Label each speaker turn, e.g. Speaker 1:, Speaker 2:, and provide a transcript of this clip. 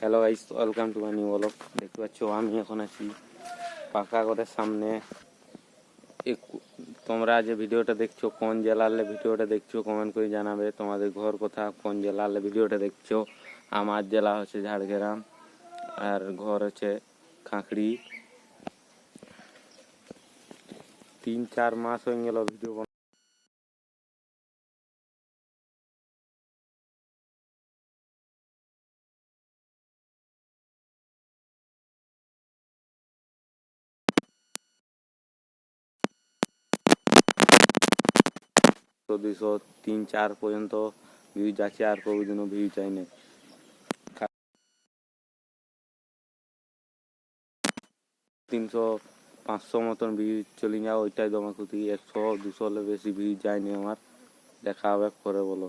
Speaker 1: Hello guys, welcome to my new blog. দেখতে পাচ্ছ আমি এখন আছি পাকা ঘরের সামনে। তোমরা যে ভিডিওটা দেখছো কোন জেলালে ভিডিওটা দেখছো কমেন্ট করে জানাবে। তোমাদের ঘর কোথা, কোন জেলালে ভিডিওটা দেখছো। আমার জেলা হচ্ছে ঝাড়গ্রাম আর ঘর হচ্ছে খাঁকড়ি। 3-4 মাস হয়ে গেল ভিডিও তো 200-3-4 পর্যন্ত ভিউজ আছে, আর কোনোদিনও ভিউ চাই না। 300-500 মতন ভিউজ চলে যাও, ওইটাই তোমার ক্ষতি। 100-200 বেশি ভিউজ যায়নি আমার। দেখা হবে পরে বলো।